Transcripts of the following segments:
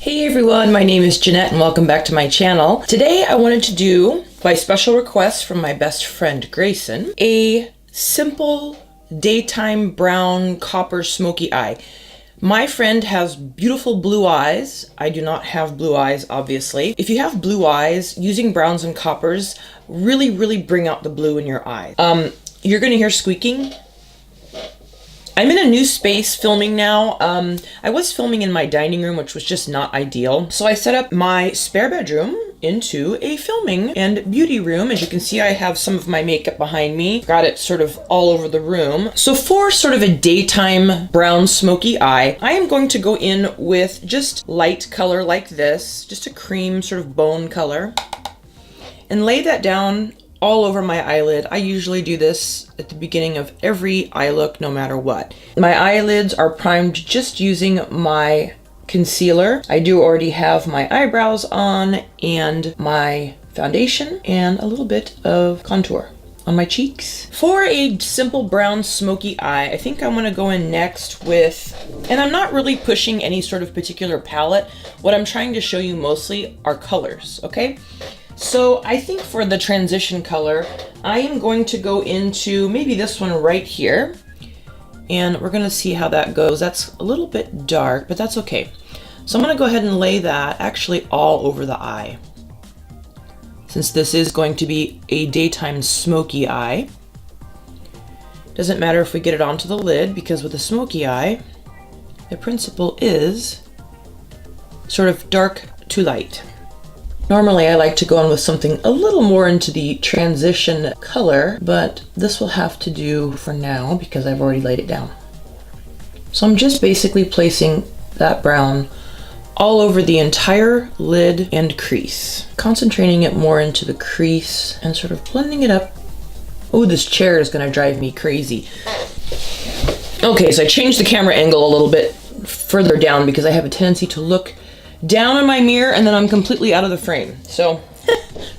Hey everyone, my name is Jeanette and welcome back to my channel. Today I wanted to do, by special request from my best friend Greyson, a simple daytime brown copper smoky eye. My friend has beautiful blue eyes. I do not have blue eyes, obviously. If you have blue eyes, using browns and coppers really bring out the blue in your eye. You're gonna hear squeaking. I'm in a new space filming now. I was filming in my dining room, which was just not ideal. So I set up my spare bedroom into a filming and beauty room. As you can see, I have some of my makeup behind me. Got it sort of all over the room. So for sort of a daytime brown smoky eye, I am going to go in with just light color like this, just a cream sort of bone color, and lay that down all over my eyelid. I usually do this at the beginning of every eye look, no matter what. My eyelids are primed just using my concealer. I do already have my eyebrows on and my foundation and a little bit of contour on my cheeks. For a simple brown smoky eye, I think I'm gonna go in next with, and I'm not really pushing any sort of particular palette. What I'm trying to show you mostly are colors, okay? So I think for the transition color, I am going to go into maybe this one right here. And we're gonna see how that goes. That's a little bit dark, but that's okay. So I'm gonna go ahead and lay that actually all over the eye, since this is going to be a daytime smoky eye. Doesn't matter if we get it onto the lid, because with a smoky eye, the principle is sort of dark to light. Normally I like to go in with something a little more into the transition color, but this will have to do for now because I've already laid it down. So I'm just basically placing that brown all over the entire lid and crease, concentrating it more into the crease and sort of blending it up. Oh, this chair is gonna drive me crazy. Okay, so I changed the camera angle a little bit further down because I have a tendency to look down in my mirror and then I'm completely out of the frame. So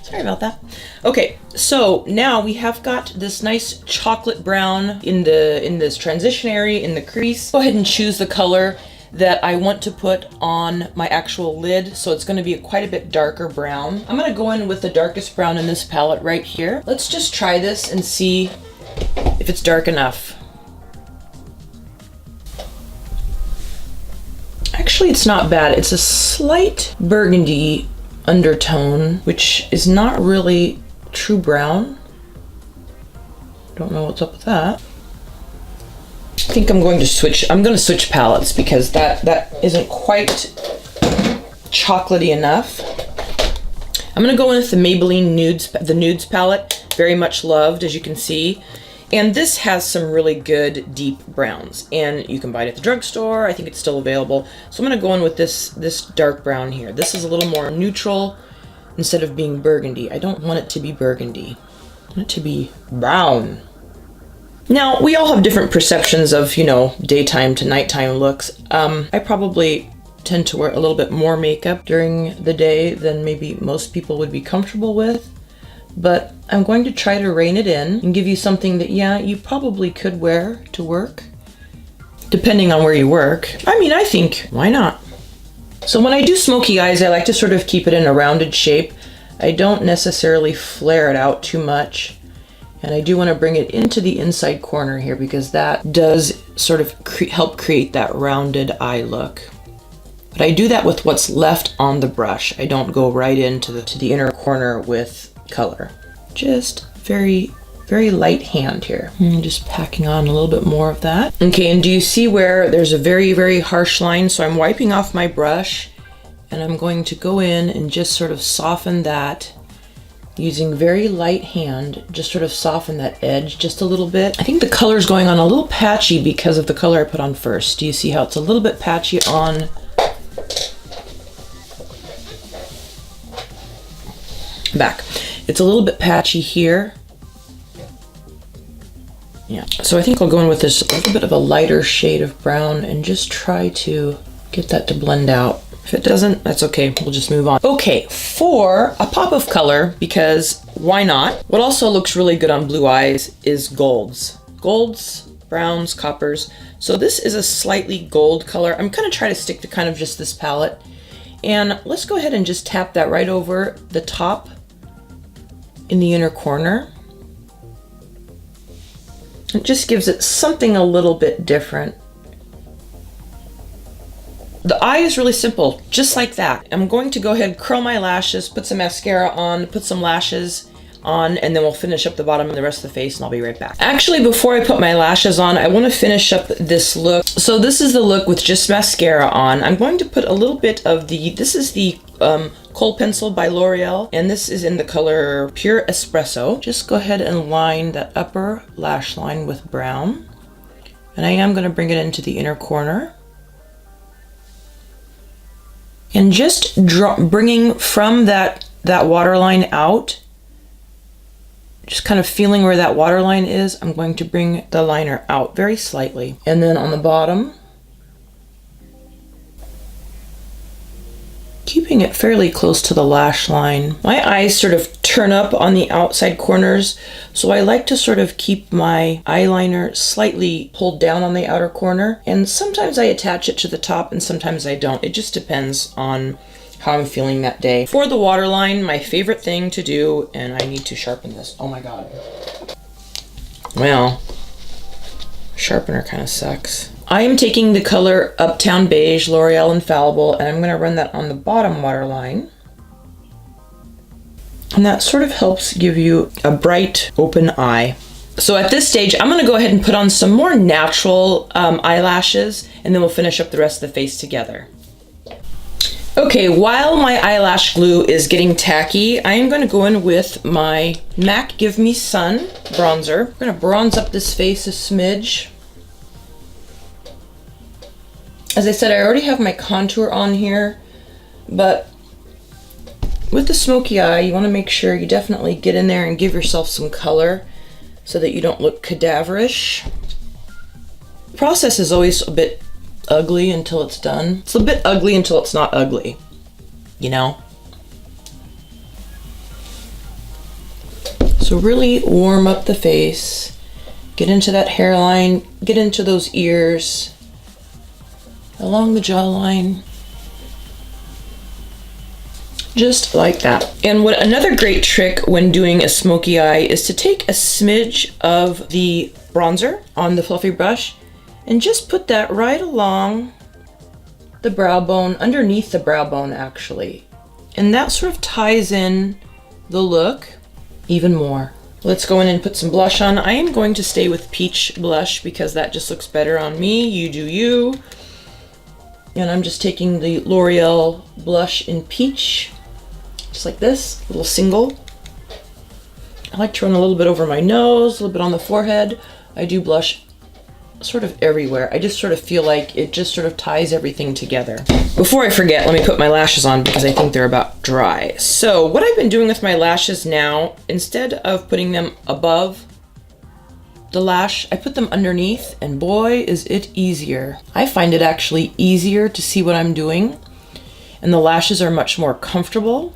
sorry about that. Okay, so now we have got this nice chocolate brown in this transition area in the crease. Go ahead and choose the color that I want to put on my actual lid. So it's going to be quite a bit darker brown. I'm going to go in with the darkest brown in this palette right here. Let's just try this and see if it's dark enough. Actually, it's not bad. It's a slight burgundy undertone, which is not really true brown. Don't know what's up with that. I think I'm going to switch palettes because that isn't quite chocolatey enough. I'm gonna go in with the Maybelline Nudes, the Nudes palette, very much loved, as you can see. And this has some really good deep browns, and you can buy it at the drugstore. I think it's still available. So I'm gonna go in with this dark brown here. This is a little more neutral instead of being burgundy. I don't want it to be burgundy. I want it to be brown. Now, we all have different perceptions of, you know, daytime to nighttime looks. I probably tend to wear a little bit more makeup during the day than maybe most people would be comfortable with. But I'm going to try to rein it in and give you something that, yeah, you probably could wear to work, depending on where you work. I mean, I think, why not? So when I do smoky eyes, I like to sort of keep it in a rounded shape. I don't necessarily flare it out too much. And I do want to bring it into the inside corner here because that does sort of help create that rounded eye look. But I do that with what's left on the brush. I don't go right into the inner corner with color. Just very light hand here. And just packing on a little bit more of that. Okay, and do you see where there's a very harsh line? So I'm wiping off my brush and I'm going to go in and just sort of soften that using very light hand, just sort of soften that edge just a little bit. I think the color's going on a little patchy because of the color I put on first. Do you see how it's a little bit patchy on back? It's a little bit patchy here. Yeah, so I think I'll go in with this a little bit of a lighter shade of brown and just try to get that to blend out. If it doesn't, that's okay, we'll just move on. Okay, for a pop of color, because why not? What also looks really good on blue eyes is golds. Golds, browns, coppers. So this is a slightly gold color. I'm gonna try to stick to kind of just this palette. And let's go ahead and just tap that right over the top in the inner corner. It just gives it something a little bit different. The eye is really simple, just like that. I'm going to go ahead and curl my lashes, put some mascara on, put some lashes on, and then we'll finish up the bottom and the rest of the face, and I'll be right back. Actually, before I put my lashes on, I want to finish up this look. So this is the look with just mascara on. I'm going to put a little bit of this is the Kohl pencil by L'Oreal, and this is in the color Pure Espresso. Just go ahead and line that upper lash line with brown. And I am going to bring it into the inner corner. And just bringing from that waterline out, just kind of feeling where that waterline is, I'm going to bring the liner out very slightly. And then on the bottom, keeping it fairly close to the lash line. My eyes sort of turn up on the outside corners, so I like to sort of keep my eyeliner slightly pulled down on the outer corner. And sometimes I attach it to the top and sometimes I don't. It just depends on how I'm feeling that day. For the waterline, my favorite thing to do, and I need to sharpen this. Oh my God. Well, sharpener kind of sucks. I am taking the color Uptown Beige, L'Oreal Infallible, and I'm going to run that on the bottom waterline. And that sort of helps give you a bright, open eye. So at this stage, I'm going to go ahead and put on some more natural eyelashes, and then we'll finish up the rest of the face together. Okay, while my eyelash glue is getting tacky, I am going to go in with my MAC Give Me Sun bronzer. I'm going to bronze up this face a smidge. As I said, I already have my contour on here, but with the smoky eye, you want to make sure you definitely get in there and give yourself some color so that you don't look cadaverish. The process is always a bit ugly until it's done. It's a bit ugly until it's not ugly, you know? So really warm up the face, get into that hairline, get into those ears, along the jawline, just like that. And what another great trick when doing a smoky eye is to take a smidge of the bronzer on the fluffy brush and just put that right along the brow bone, underneath the brow bone actually. And that sort of ties in the look even more. Let's go in and put some blush on. I am going to stay with peach blush because that just looks better on me. You do you. And I'm just taking the L'Oreal blush in peach, just like this, a little single. I like to run a little bit over my nose, a little bit on the forehead. I do blush sort of everywhere. I just sort of feel like it just sort of ties everything together. Before I forget, let me put my lashes on because I think they're about dry. So what I've been doing with my lashes now, instead of putting them above the lash, I put them underneath, and boy, is it easier. I find it actually easier to see what I'm doing, and the lashes are much more comfortable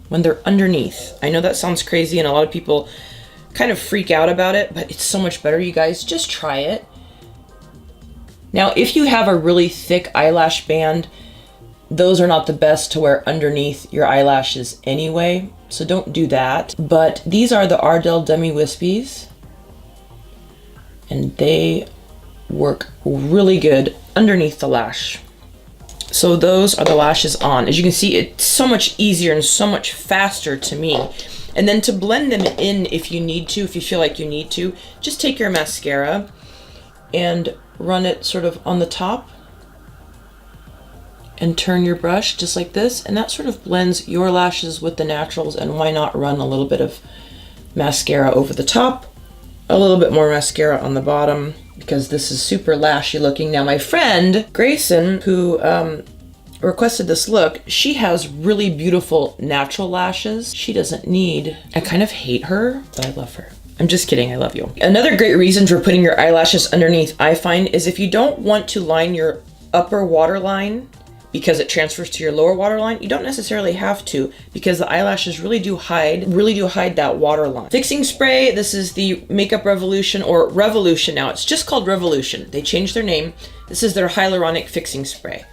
when they're underneath. I know that sounds crazy, and a lot of people kind of freak out about it, but it's so much better, you guys. Just try it. Now, if you have a really thick eyelash band, those are not the best to wear underneath your eyelashes anyway, so don't do that. But these are the Ardell Dummy Wispies, and they work really good underneath the lash. So those are the lashes on. As you can see, it's so much easier and so much faster to me. And then to blend them in if you need to, if you feel like you need to, just take your mascara and run it sort of on the top and turn your brush just like this, and that sort of blends your lashes with the naturals. And why not run a little bit of mascara over the top, a little bit more mascara on the bottom, because this is super lashy looking. Now my friend Greyson, who requested this look, she has really beautiful natural lashes. She doesn't need, I kind of hate her, but I love her. I'm just kidding, I love you. Another great reason for putting your eyelashes underneath, I find, is if you don't want to line your upper waterline because it transfers to your lower waterline, you don't necessarily have to, because the eyelashes really do hide that waterline. Fixing spray, this is the Makeup Revolution, or Revolution now. It's just called Revolution. They changed their name. This is their hyaluronic fixing spray.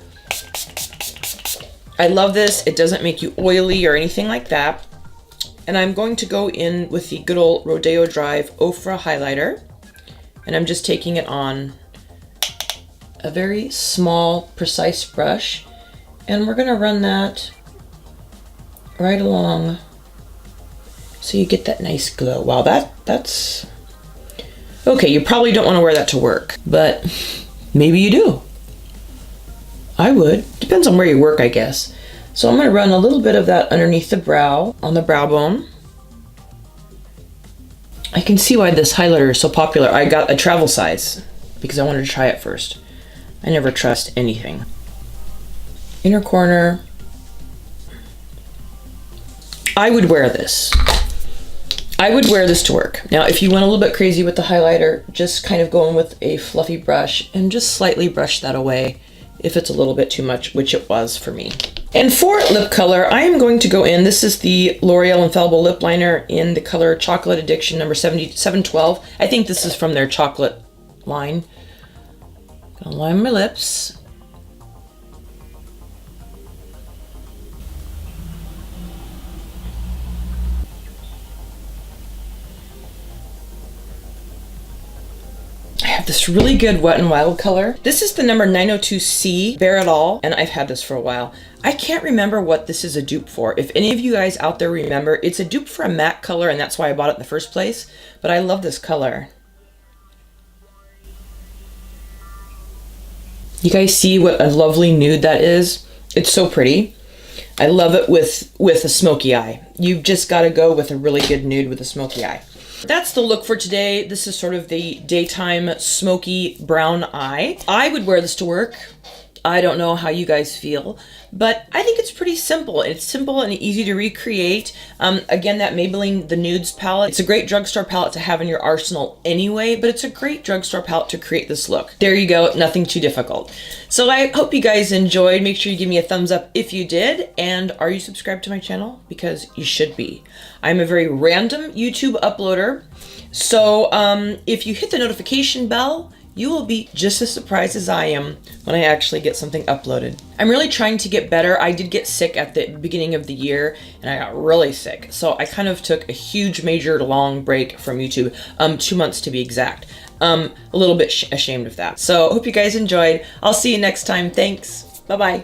I love this. It doesn't make you oily or anything like that. And I'm going to go in with the good old Rodeo Drive OFRA highlighter. And I'm just taking it on a very small, precise brush. And we're gonna run that right along so you get that nice glow. Wow, that's... Okay, you probably don't wanna wear that to work, but maybe you do. I would. Depends on where you work, I guess. So I'm gonna run a little bit of that underneath the brow, on the brow bone. I can see why this highlighter is so popular. I got a travel size because I wanted to try it first. I never trust anything. Inner corner. I would wear this. I would wear this to work. Now, if you went a little bit crazy with the highlighter, just kind of go in with a fluffy brush and just slightly brush that away if it's a little bit too much, which it was for me. And for lip color, I am going to go in, this is the L'Oreal Infallible Lip Liner in the color Chocolate Addiction number 712. I think this is from their chocolate line. Gonna line my lips. I have this really good Wet n Wild color. This is the number 902C Bare It All, and I've had this for a while. I can't remember what this is a dupe for. If any of you guys out there remember, it's a dupe for a matte color, and that's why I bought it in the first place. But I love this color. You guys see what a lovely nude that is? It's so pretty. I love it with a smoky eye. You've just got to go with a really good nude with a smoky eye. That's the look for today. This is sort of the daytime smoky brown eye. I would wear this to work. I don't know how you guys feel, but I think it's pretty simple. It's simple and easy to recreate. Again, that Maybelline The Nudes palette, it's a great drugstore palette to have in your arsenal anyway, but it's a great drugstore palette to create this look. There you go, nothing too difficult. So I hope you guys enjoyed. Make sure you give me a thumbs up if you did, and are you subscribed to my channel? Because you should be. I'm a very random YouTube uploader, so if you hit the notification bell, you will be just as surprised as I am when I actually get something uploaded. I'm really trying to get better. I did get sick at the beginning of the year, and I got really sick. So I kind of took a huge, major, long break from YouTube, 2 months to be exact. A little bit ashamed of that. So I hope you guys enjoyed. I'll see you next time. Thanks. Bye-bye.